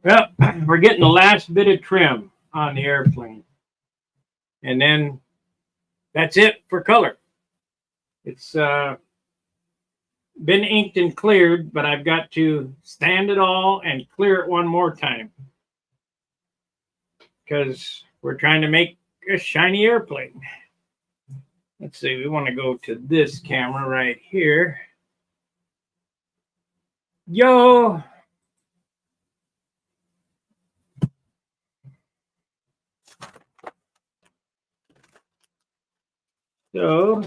Well, we're getting the last bit of trim on the airplane. And then that's it for color. It's been inked and cleared, but I've got to sand it all and clear it one more time because we're trying to make a shiny airplane. Let's see, we want to go to this camera right here. Yo! So,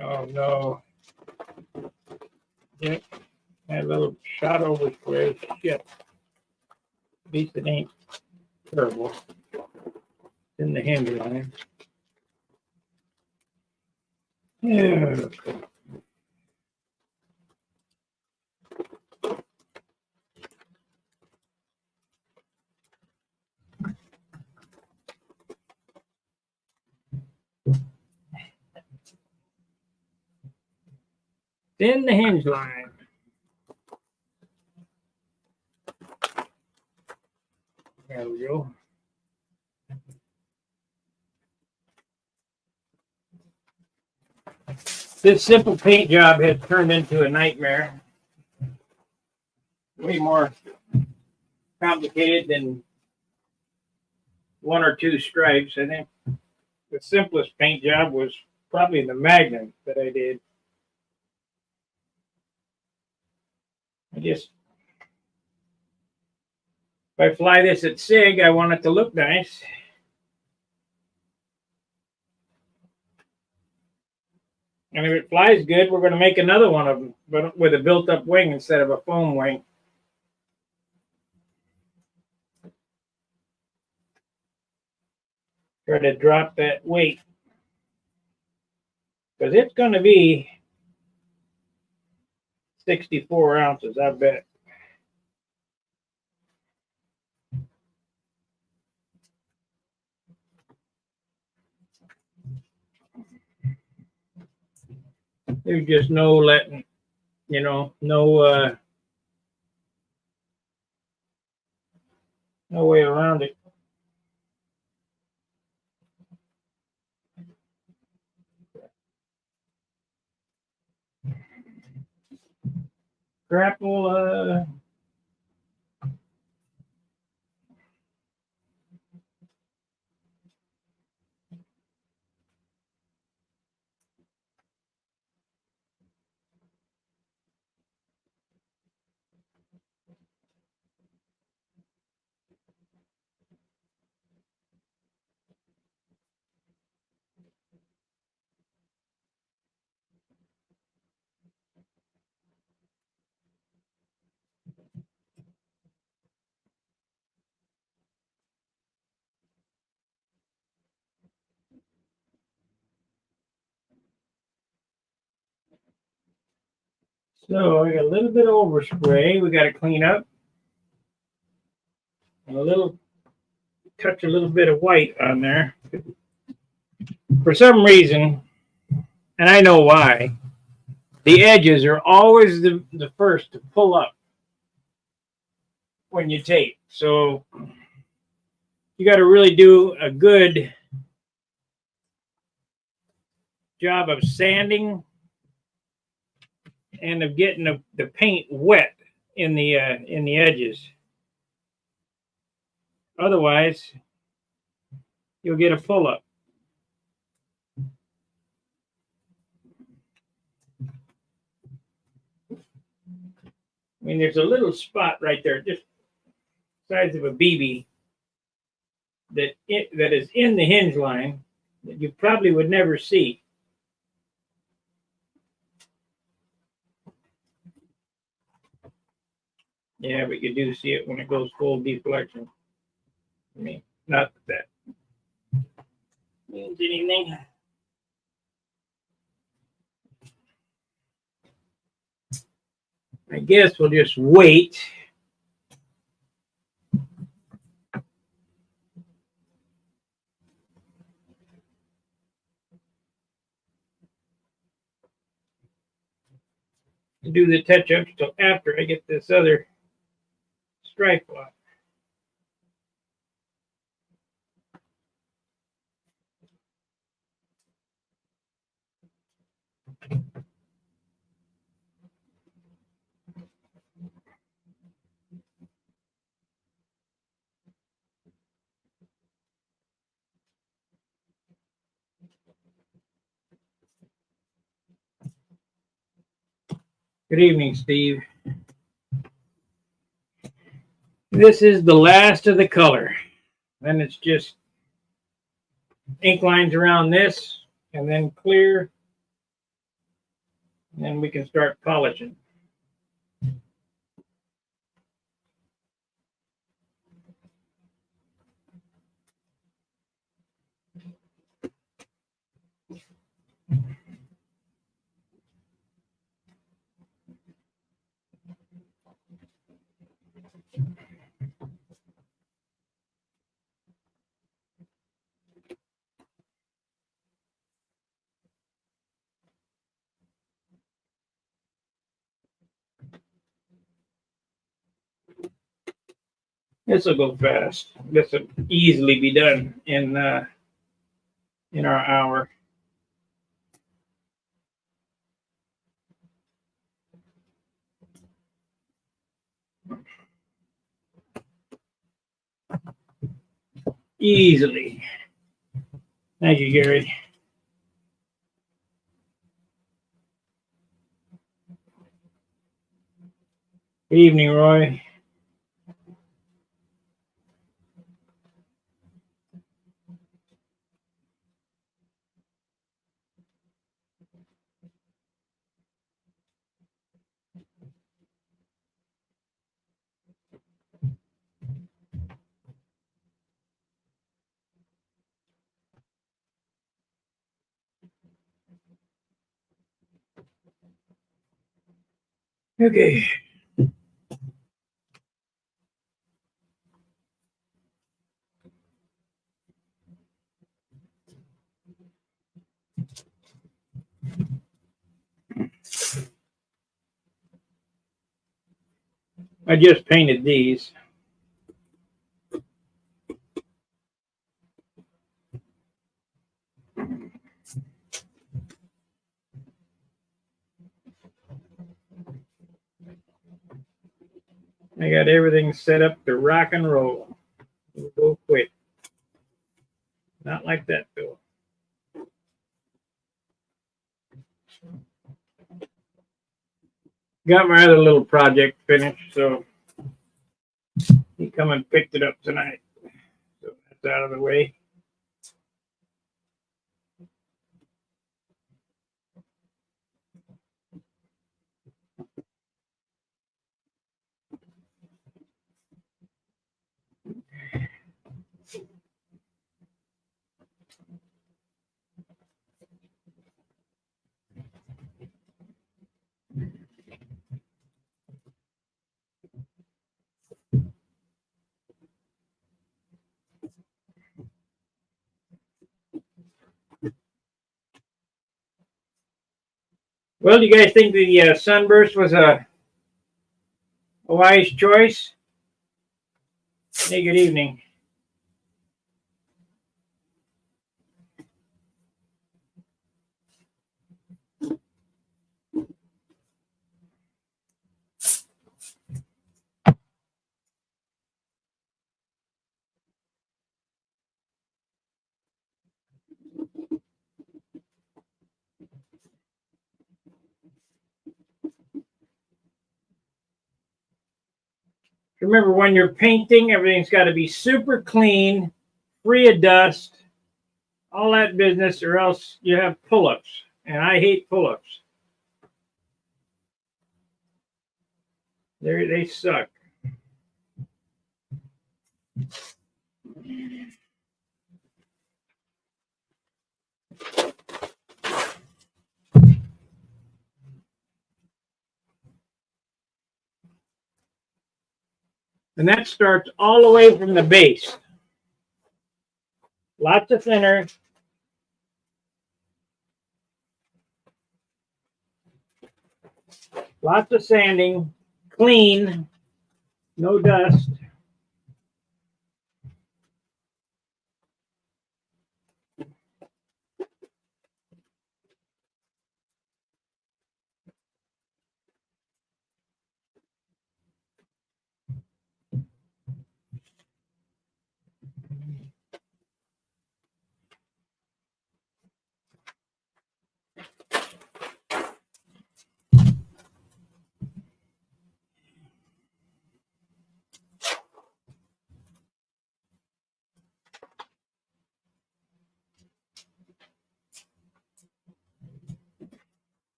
oh no. Yep, that little shot over spray. Shit. At least it ain't terrible. It's in the hinge line. Yeah. In the hinge line. There we go. This simple paint job has turned into a nightmare. Way more complicated than one or two stripes. I think the simplest paint job was probably the Magnum that I did. If I fly this at SIG, I want it to look nice. And if it flies good, we're going to make another one of them, but with a built-up wing instead of a foam wing. Try to drop that weight, because it's going to be 64 ounces, I bet. There's just no letting, no way around it. Grapple, So we got a little bit of overspray we got to clean up. And a little bit of white on there. For some reason, and I know why, the edges are always the first to pull up when you tape. So you got to really do a good job of sanding and of getting the paint wet in the edges. Otherwise, you'll get a pull up. I mean, there's a little spot right there, just the size of a BB, that is in the hinge line that you probably would never see. Yeah, but you do see it when it goes full deflection. I mean, not that means anything. I guess we'll just wait. to do the touch-ups till after I get this other stripe on. Good evening, Steve. This is the last of the color. Then it's just ink lines around this and then clear. And then we can start polishing. This will go fast. This will easily be done in our hour. Easily. Thank you, Gary. Good evening, Roy. Okay. I just painted these. I got everything set up to rock and roll. We'll go quick. Not like that, Bill. Got my other little project finished, so he come and picked it up tonight. So that's out of the way. Well, do you guys think the Sunburst was a wise choice? Hey, good evening. Remember, when you're painting, everything's got to be super clean, free of dust, all that business, or else you have pull-ups. And I hate pull-ups. They suck. And that starts all the way from the base. Lots of thinner. Lots of sanding, clean, no dust.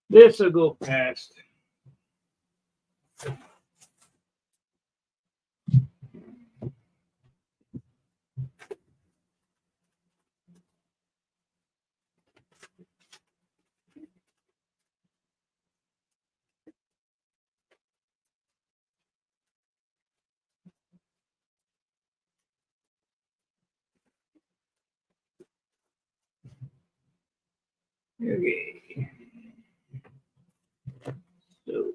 This will go past. Okay. So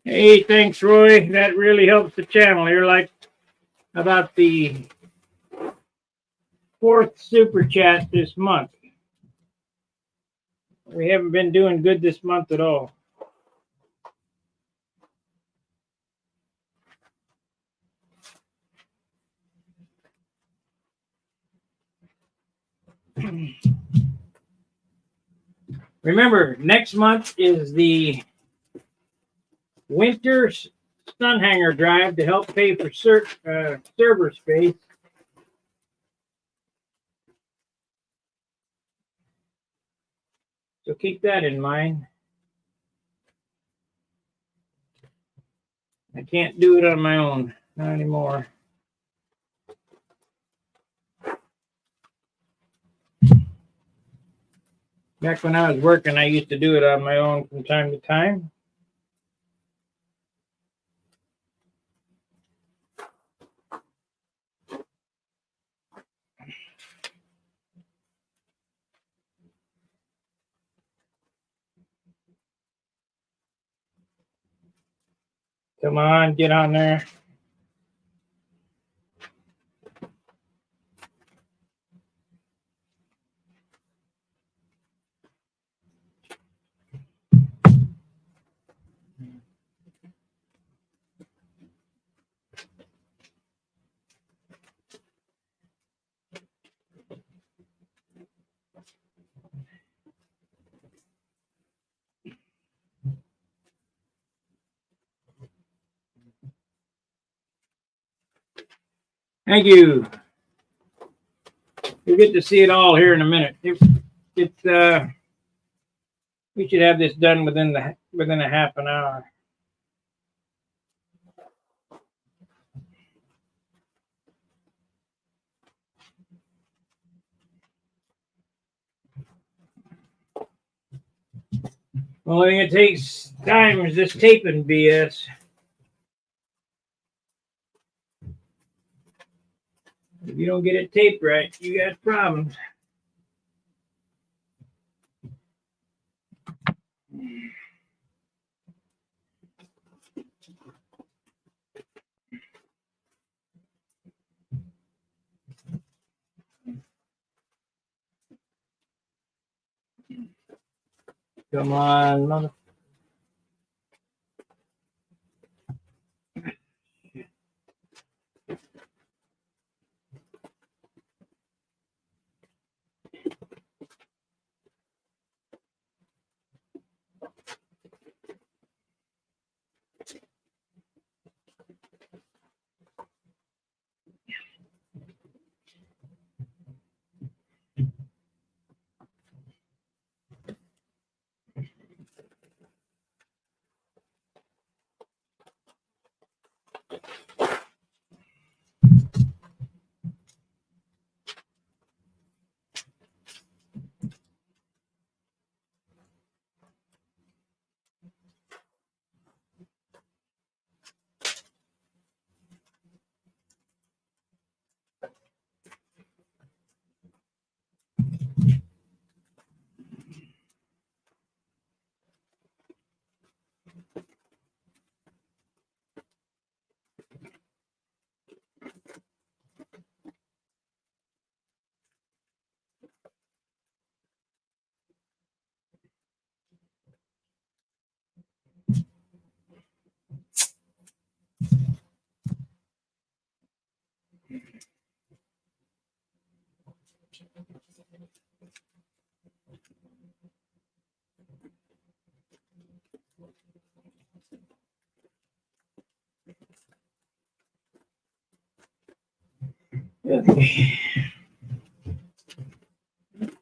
hey, thanks, Roy. That really helps the channel. You're like about the fourth super chat this month. We haven't been doing good this month at all. Remember, next month is the winter sun hanger drive to help pay for server space. So keep that in mind. I can't do it on my own, not anymore. Back when I was working, I used to do it on my own from time to time. Come on, get on there. Thank you. You'll get to see it all here in a minute. We should have this done within a half an hour. Only thing it takes time is this taping BS. If you don't get it taped right, you got problems. Come on, mother. Okay.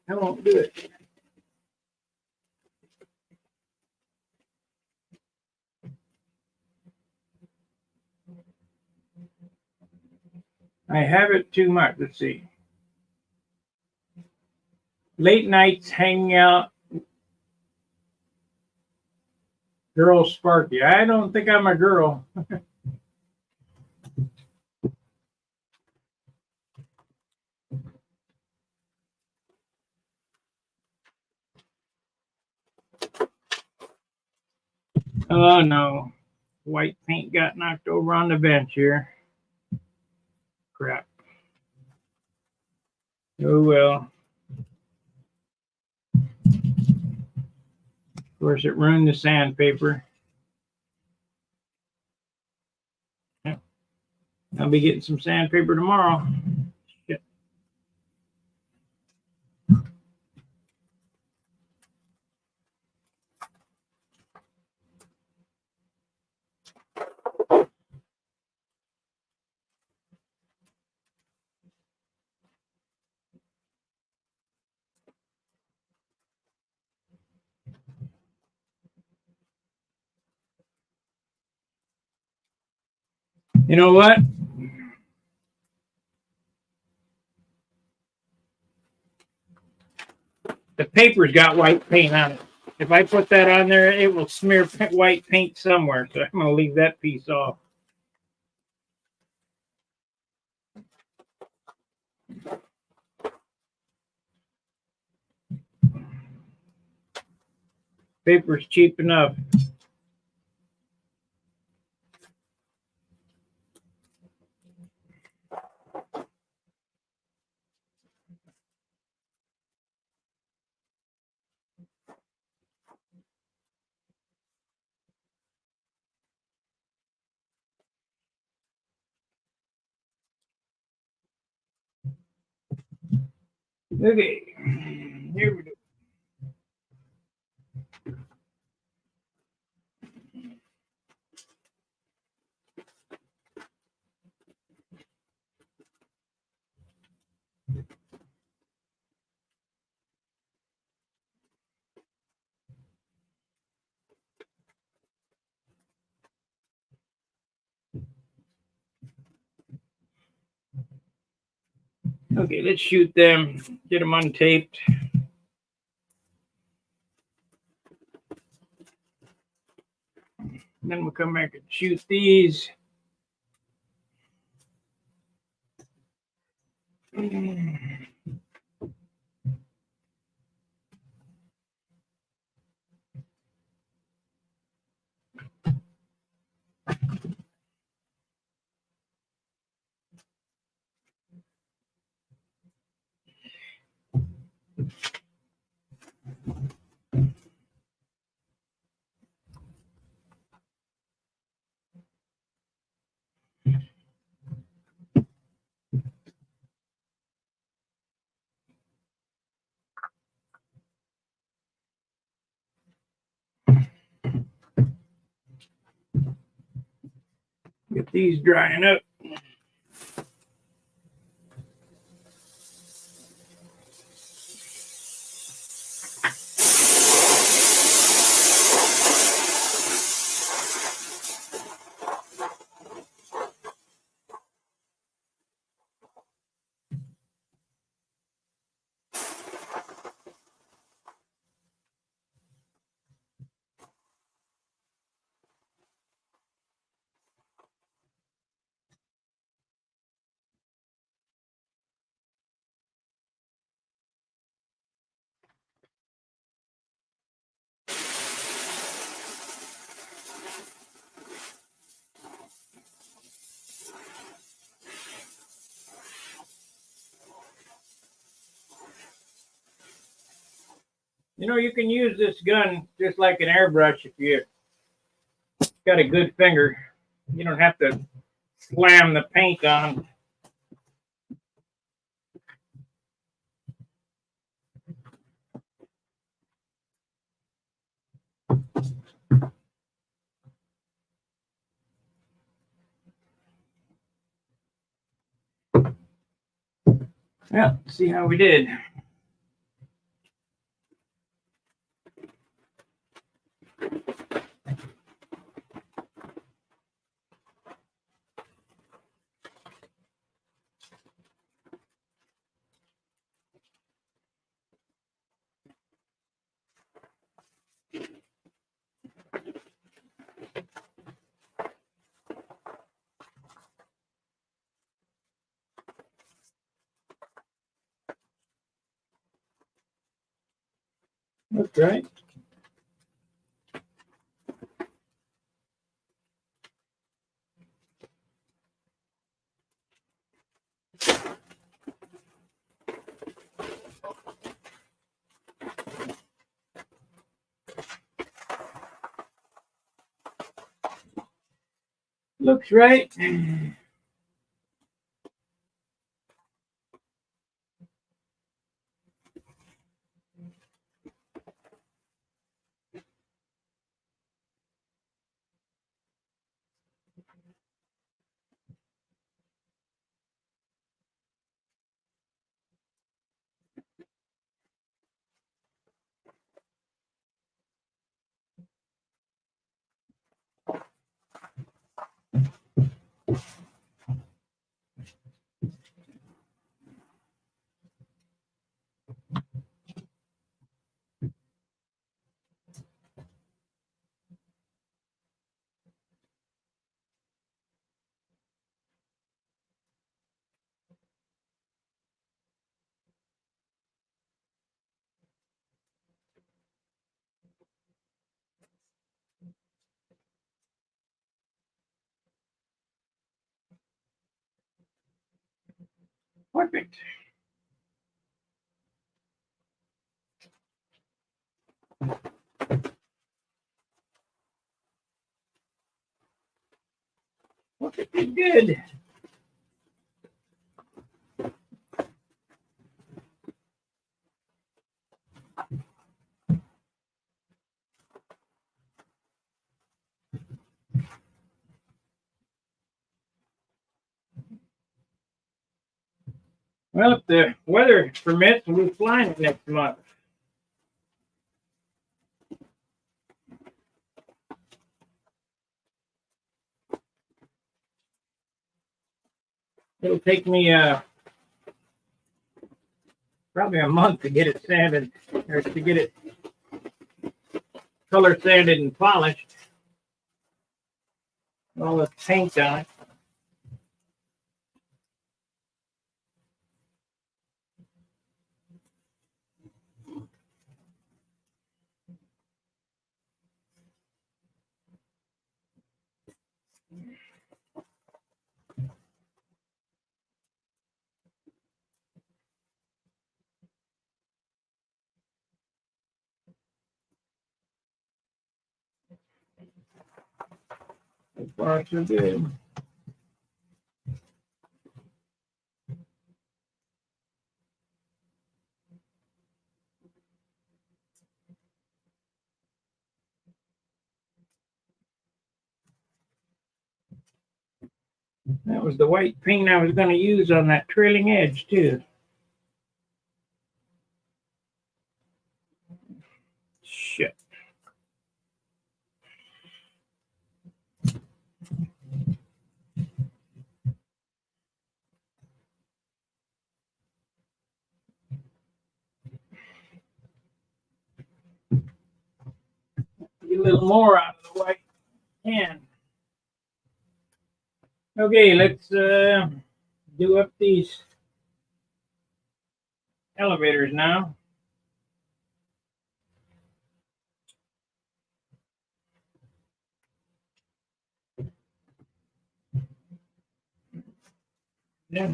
I won't do it. I have it too much. Let's see. Late nights hanging out. Girl Sparky. I don't think I'm a girl. Oh no. White paint got knocked over on the bench here. Crap. Oh well. Of course, it ruined the sandpaper. Yep. I'll be getting some sandpaper tomorrow. Shit. You know what? The paper's got white paint on it. If I put that on there, it will smear white paint somewhere. So I'm going to leave that piece off. Paper's cheap enough. Okay. Here we go. Okay, let's shoot them. Get them untaped. Then we'll come back and shoot these. Get these drying up. You know, you can use this gun just like an airbrush if you got a good finger. You don't have to slam the paint on. Yeah, see how we did. That's right. Looks right. Perfect. Perfectly good. Well, if the weather permits, we'll be flying it next month. It'll take me probably a month to get it sanded, or to get it color sanded and polished. all the paint on it. So far, so good. That was the white paint I was going to use on that trailing edge too. Shit. Get a little more out of the white can. Okay, let's do up these elevators now. Yeah.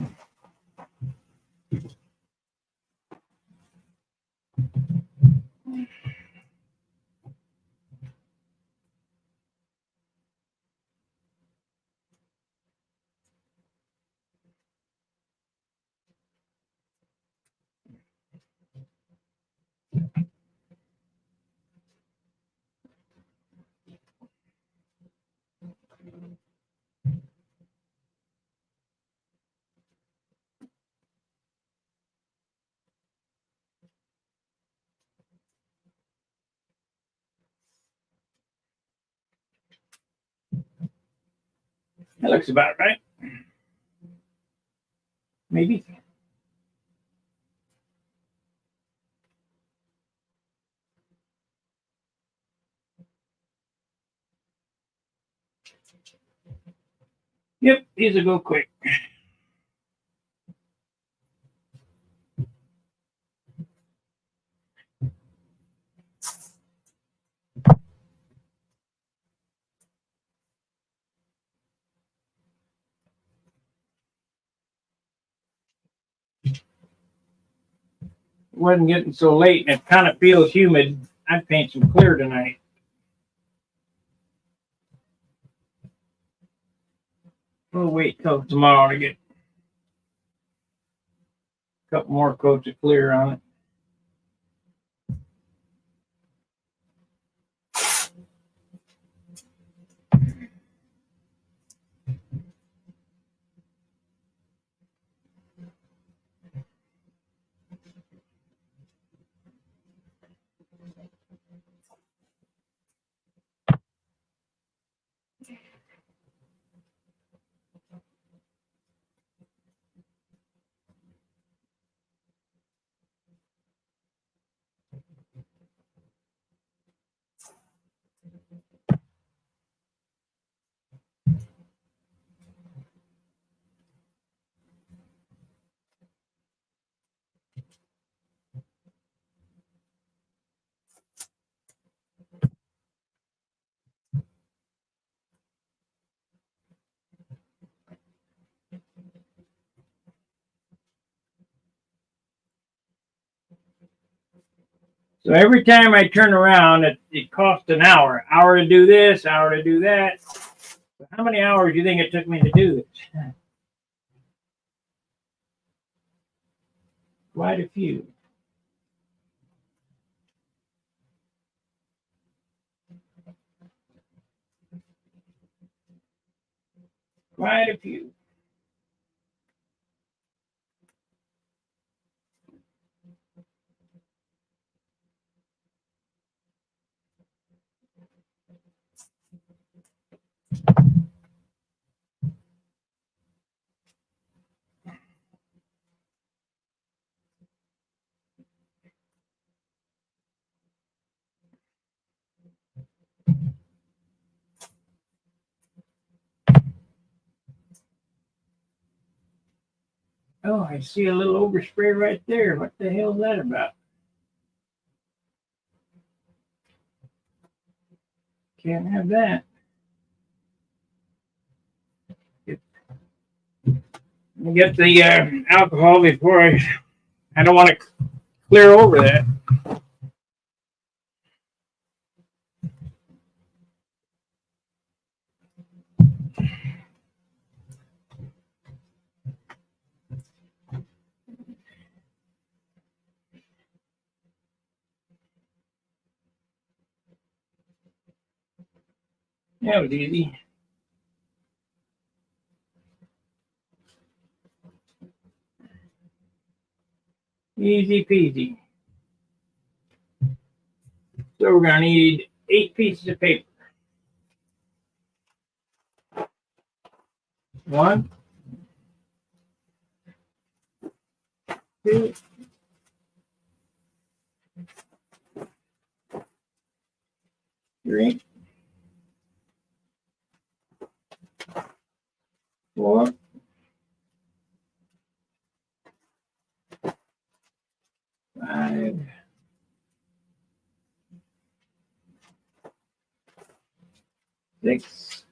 That looks about right. Maybe. Yep, these will go quick. It wasn't getting so late and it kind of feels humid. I'd paint some clear tonight. We'll wait till tomorrow to get a couple more coats of clear on it. So every time I turn around, it costs an hour. Hour to do this, hour to do that. So how many hours do you think it took me to do this? Quite a few. Quite a few. Oh, I see a little overspray right there. What the hell is that about? Can't have that. Get the alcohol before I don't want to clear over that. That was easy. Easy peasy. So we're gonna need 8 pieces of paper. 1, 2, 3, 4, 5, 6,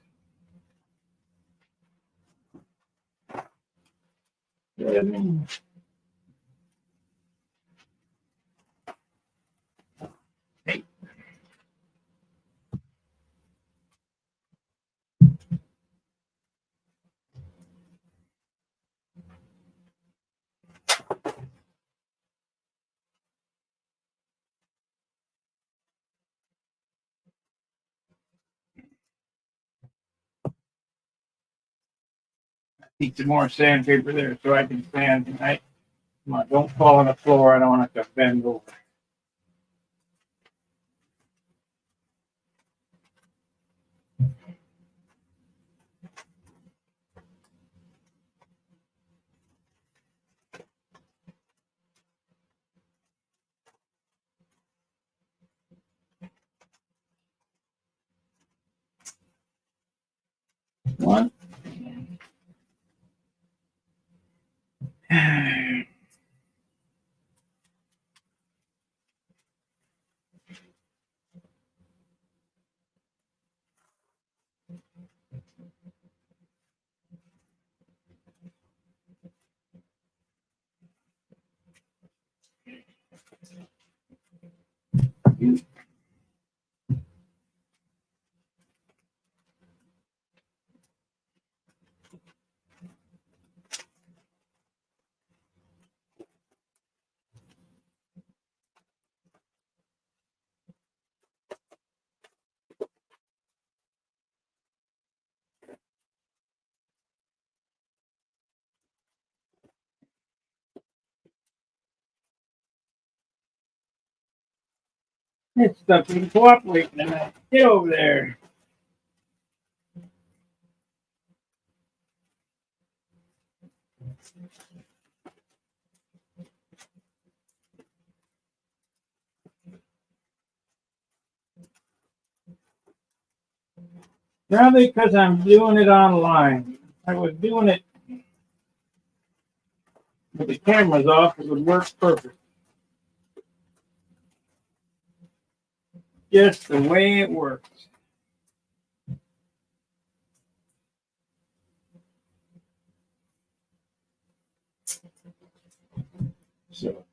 7, 8. Need some more sandpaper there so I can sand tonight. Come on, don't fall on the floor. I don't want it to bend over. One. It's stuff in cooperating tonight. Get over there. Probably because I'm doing it online. I was doing it with the cameras off. It would work perfect. Just the way it works. So,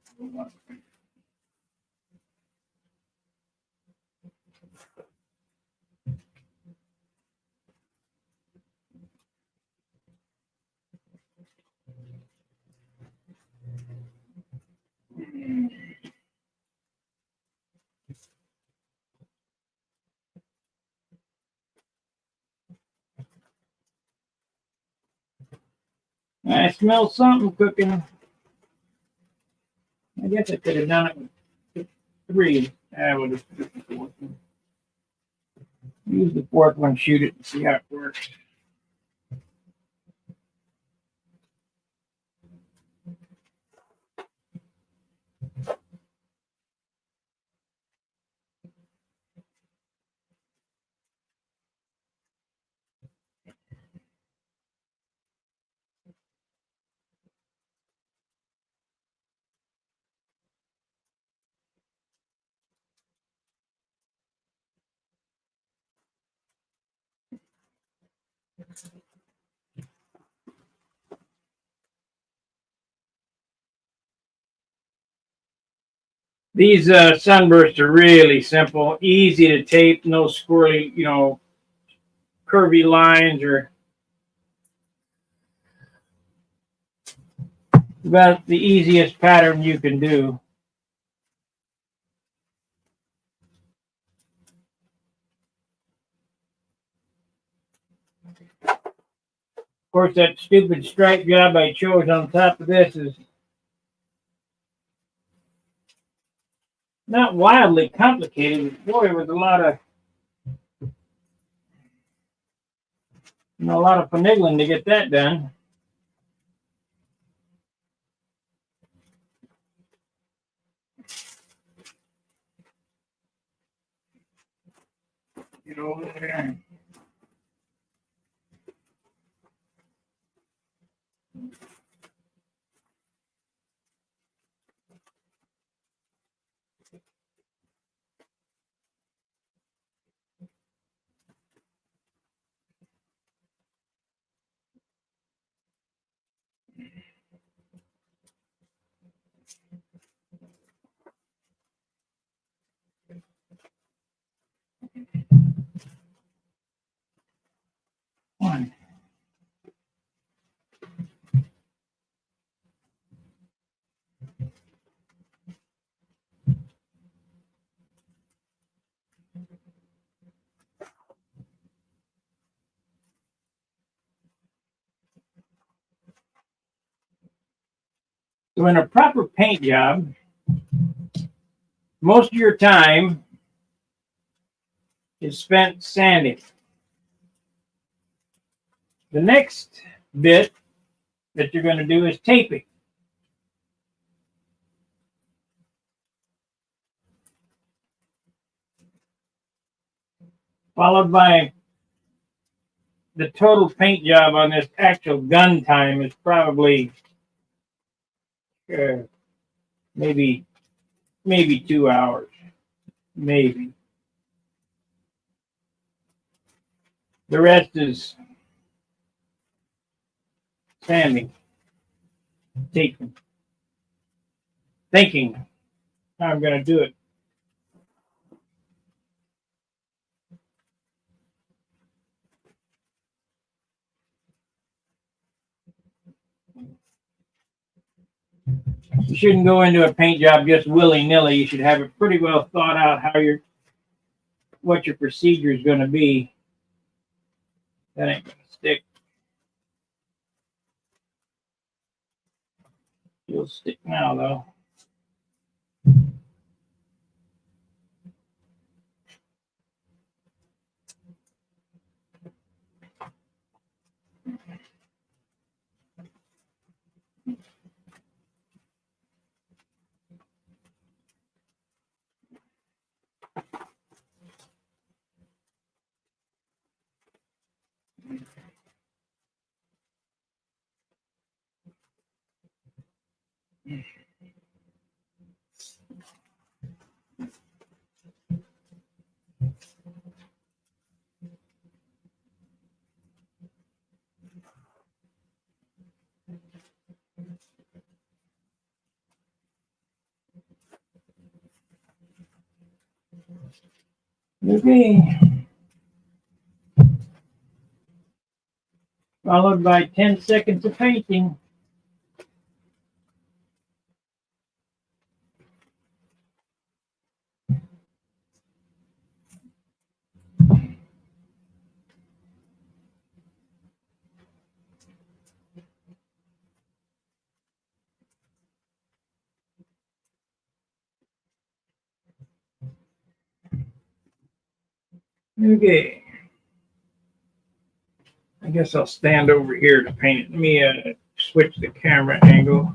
I smell something cooking. I guess I could have done it with 3. I would have used the 4th one. Use the 4th one, shoot it, and see how it works. These sunbursts are really simple, easy to tape, no squirrely, curvy lines or about the easiest pattern you can do. Of course, that stupid stripe job I chose on top of this is not wildly complicated, but boy, it was a lot of finagling to get that done. Get over there. One. So in a proper paint job, most of your time is spent sanding. The next bit that you're going to do is taping. Followed by the total paint job on this actual gun time is probably maybe 2 hours, maybe. The rest is sanding, taping, thinking how I'm going to do it. You shouldn't go into a paint job just willy-nilly. You should have it pretty well thought out what your procedure is going to be. That ain't going to stick. You'll stick now, though. Okay. Followed by 10 seconds of painting. Okay. I guess I'll stand over here to paint it. Let me switch the camera angle.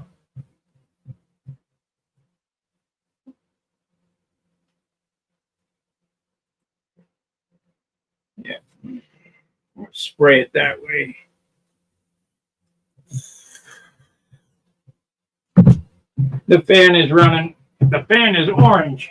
Yeah. Spray it that way. The fan is running. The fan is orange.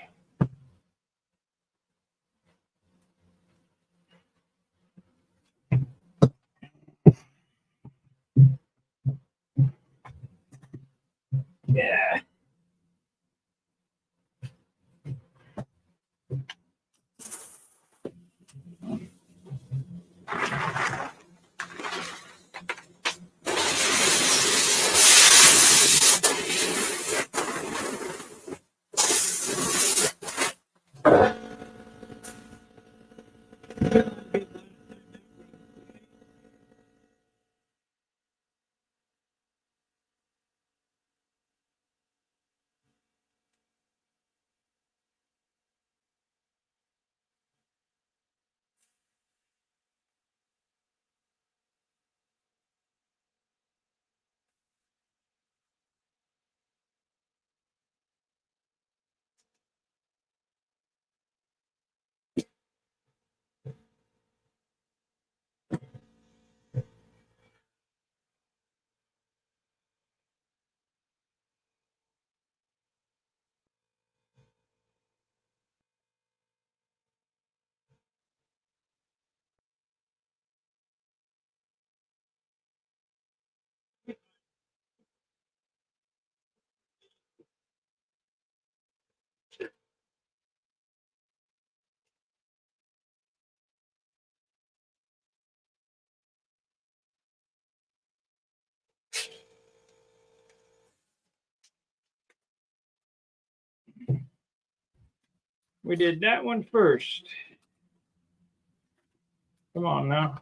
We did that one first. Come on now.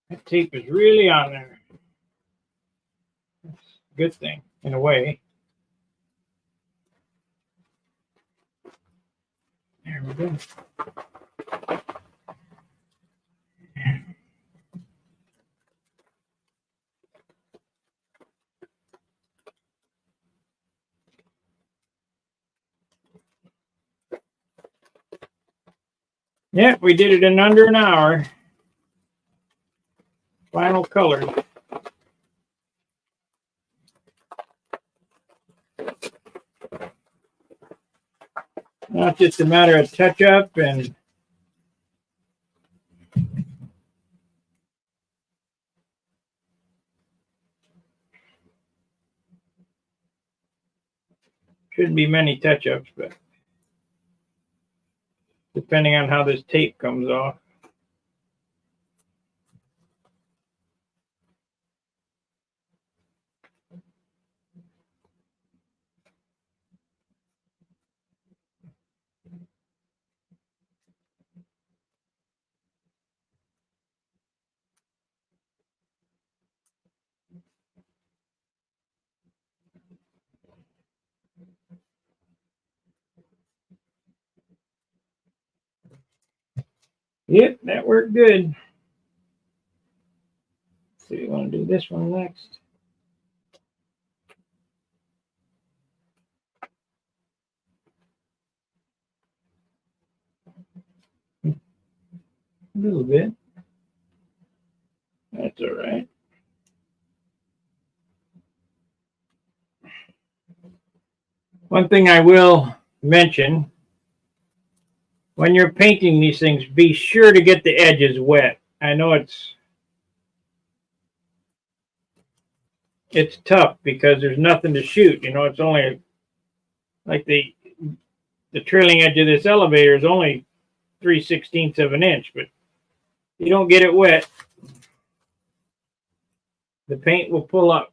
That tape is really on there. That's a good thing, in a way. There we go. Yeah, we did it in under an hour. Final color. Now it's just a matter of touch up and shouldn't be many touch ups, but depending on how this tape comes off. Yep, that worked good. So we want to do this one next. A little bit. That's all right. One thing I will mention, when you're painting these things, be sure to get the edges wet. I know it's tough because there's nothing to shoot. You know, it's only like the trailing edge of this elevator is only 3/16 of an inch, but you don't get it wet, the paint will pull up.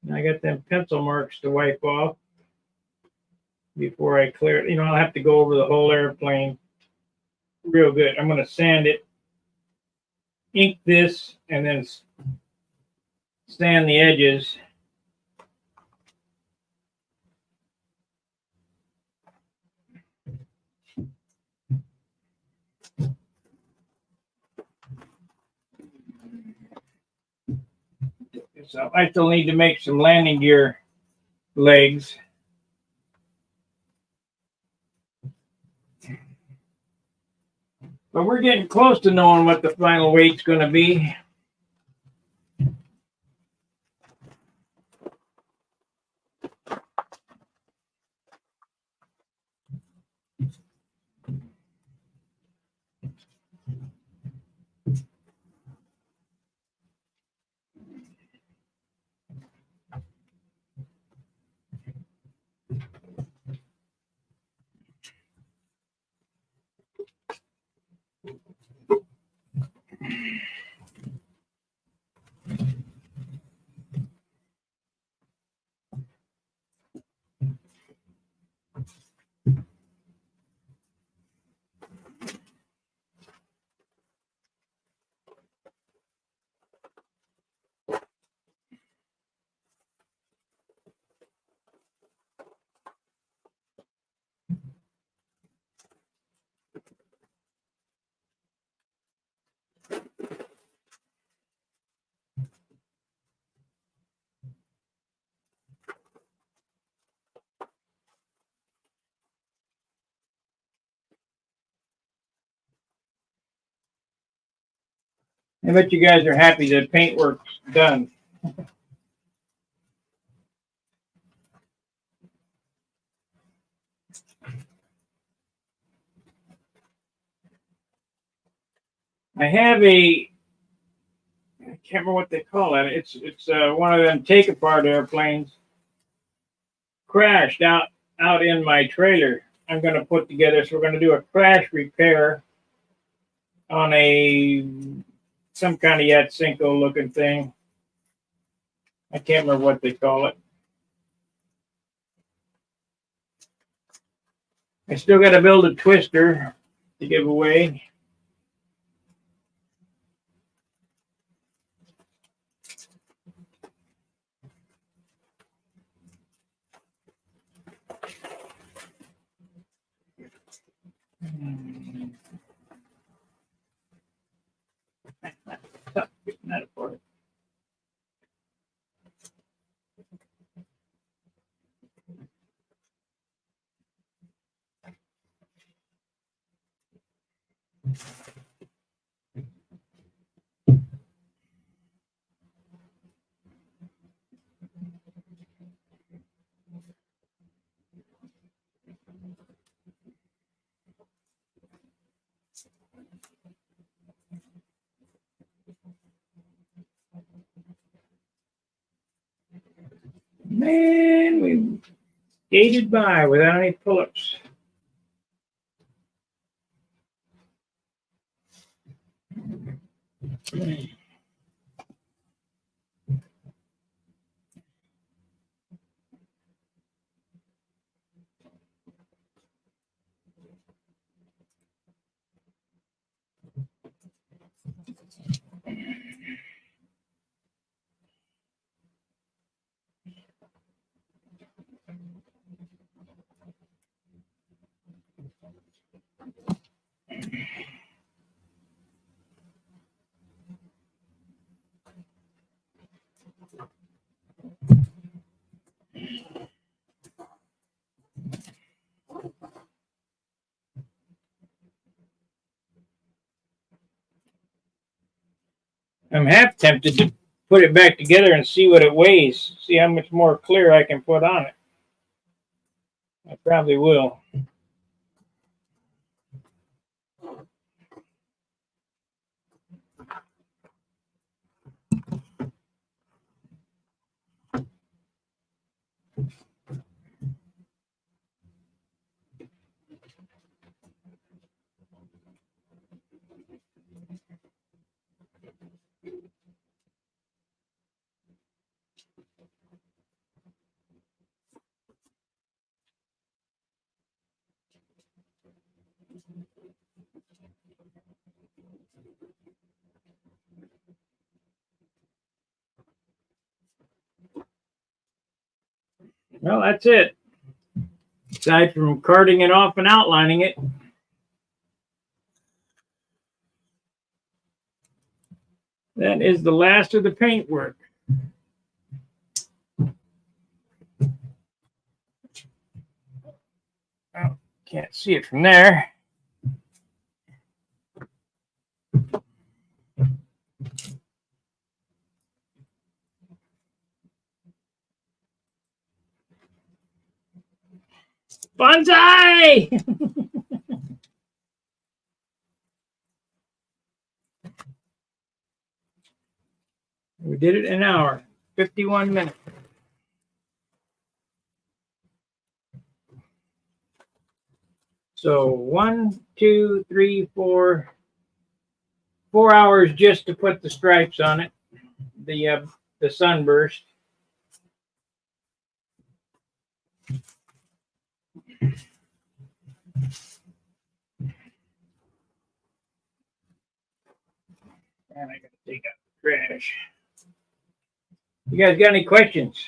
And I got them pencil marks to wipe off before I clear it. You know, I'll have to go over the whole airplane real good. I'm going to sand it, ink this, and then sand the edges. So I still need to make some landing gear legs. But we're getting close to knowing what the final weight's going to be. I bet you guys are happy the paintwork's done. I have I can't remember what they call it. It's one of them take apart airplanes crashed out in my trailer. I'm going to put together. So we're going to do a crash repair on some kind of Yatsenko looking thing. I can't remember what they call it. I still got to build a twister to give away. Not apart. Man, we skated by without any pull-ups. I'm half tempted to put it back together and see what it weighs. See how much more clear I can put on it. I probably will. Well, that's it. Aside from carting it off and outlining it. That is the last of the paintwork. Oh, can't see it from there. Bonsai! We did it in an hour, 51 minutes. So 1, 2, 3, 4 hours just to put the stripes on it. The sunburst. And I gotta take out the trash. You guys got any questions?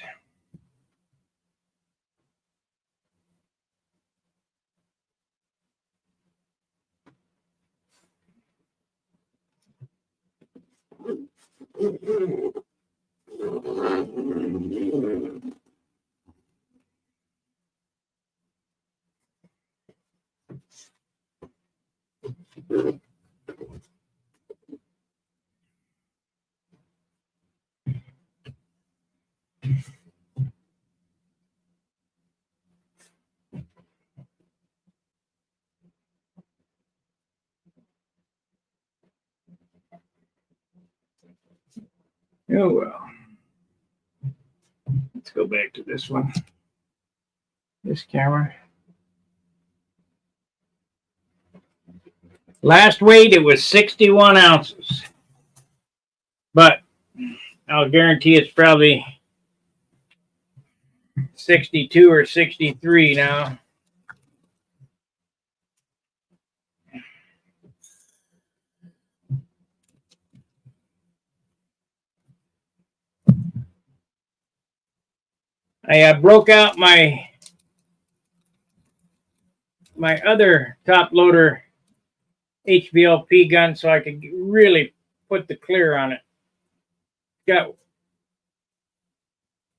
Oh well. Let's go back to this one. This camera. Last weight, it was 61 ounces. But I'll guarantee it's probably 62 or 63 now. I broke out my other top loader HVLP gun so I could really put the clear on it.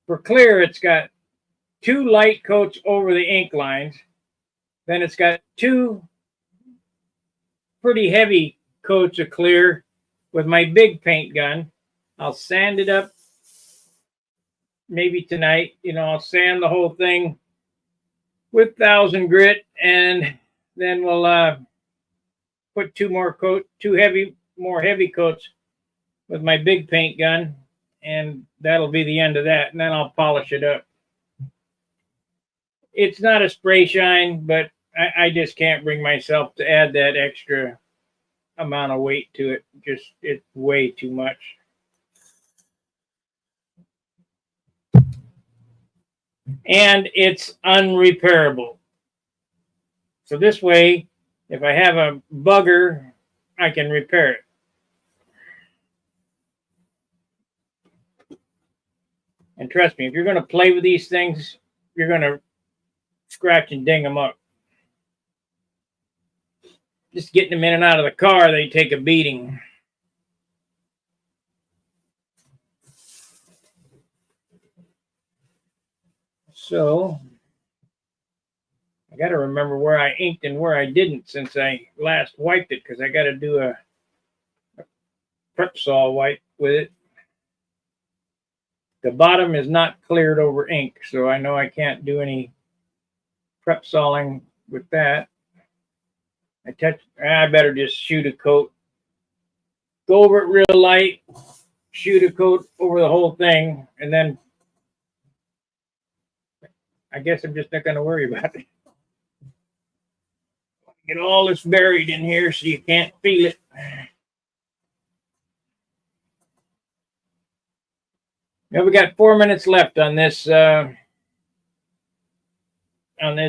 For clear, it's got 2 light coats over the ink lines. Then it's got 2 pretty heavy coats of clear with my big paint gun. I'll sand it up maybe tonight. I'll sand the whole thing with 1000 grit, and then we'll put 2 more more heavy coats with my big paint gun, and that'll be the end of that. And then I'll polish it up. It's not a spray shine, but I just can't bring myself to add that extra amount of weight to it. It's way too much. And it's unrepairable. So this way, if I have a bugger, I can repair it. And trust me, if you're going to play with these things, you're going to scratch and ding them up. Just getting them in and out of the car, they take a beating. So I got to remember where I inked and where I didn't since I last wiped it, because I got to do a prep sol wipe with it. The bottom is not cleared over ink, so I know I can't do any prep soling with that. I better just shoot a coat. Go over it real light, shoot a coat over the whole thing, and then I guess I'm just not going to worry about it. Get all this buried in here so you can't feel it. Now we got 4 minutes left on this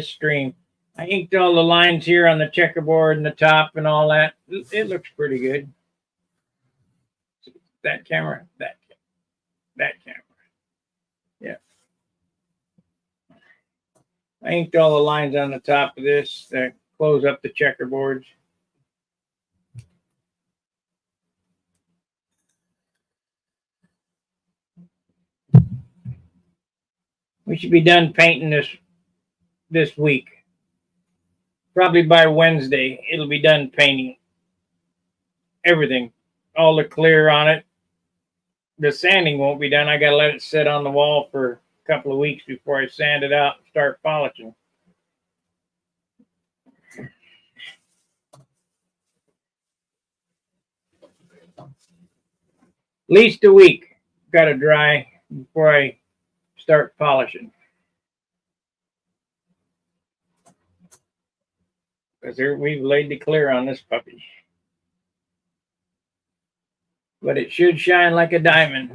stream. I inked all the lines here on the checkerboard and the top and all that. It looks pretty good. That camera, that camera. Yeah. I inked all the lines on the top of this that close up the checkerboards. We should be done painting this week. Probably by Wednesday, it'll be done painting everything, all the clear on it. The sanding won't be done. I got to let it sit on the wall for a couple of weeks before I sand it out and start polishing. At least a week. Got to dry before I start polishing. Because we've laid the clear on this puppy. But it should shine like a diamond.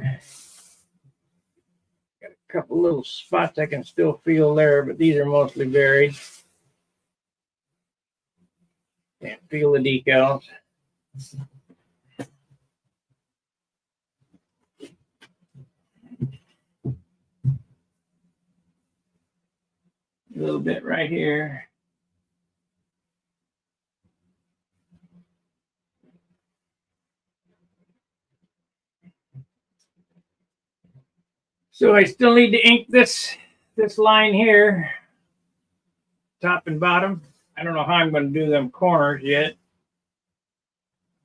Got a couple little spots I can still feel there, but these are mostly buried. Can't feel the decals. A little bit right here. So I still need to ink this line here, top and bottom. I don't know how I'm going to do them corners yet.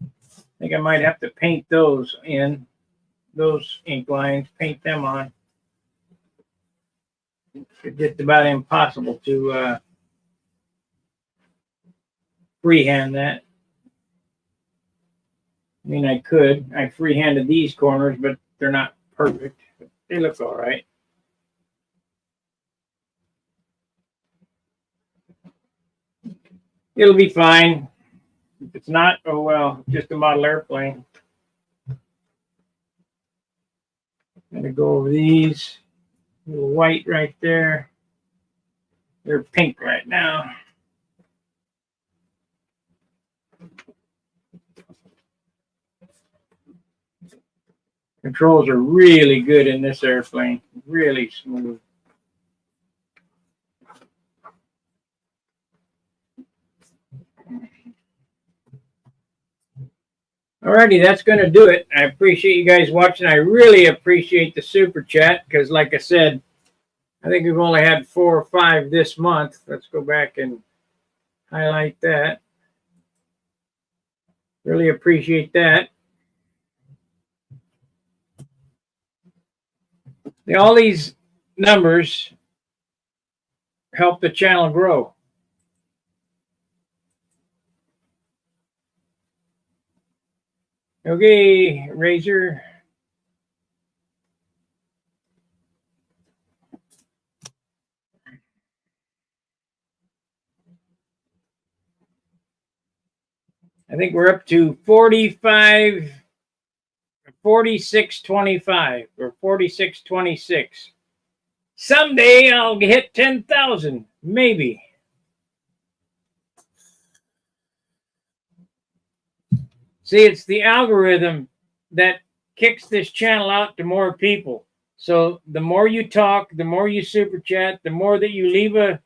I think I might have to paint those in, those ink lines, paint them on. It's just about impossible to freehand that. I mean, I could. I freehanded these corners, but they're not perfect. They look all right. It'll be fine. If it's not, oh well, just a model airplane. Gonna go over these. A little white right there. They're pink right now. Controls are really good in this airplane. Really smooth. Alrighty, that's going to do it. I appreciate you guys watching. I really appreciate the super chat because, like I said, I think we've only had 4 or 5 this month. Let's go back and highlight that. Really appreciate that. All these numbers help the channel grow. Okay, Razor. I think we're up to 46.25 or 46.26. Someday I'll hit 10,000, maybe. See, it's the algorithm that kicks this channel out to more people. So the more you talk, the more you super chat, the more that you leave a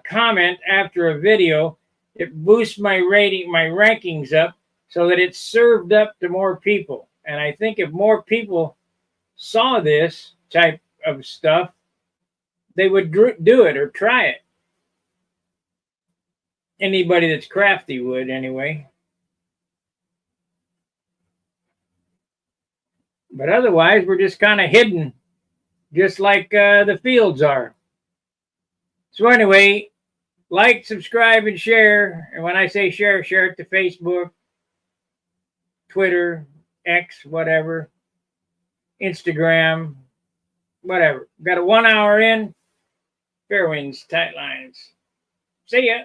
comment after a video, it boosts my rating, my rankings up so that it's served up to more people. And I think if more people saw this type of stuff, they would do it or try it. Anybody that's crafty would, anyway. But otherwise, we're just kind of hidden, just like the fields are. So anyway, like, subscribe, and share. And when I say share, share it to Facebook, Twitter, X, whatever, Instagram, whatever. Got a 1 hour in. Fair winds, tight lines. See ya.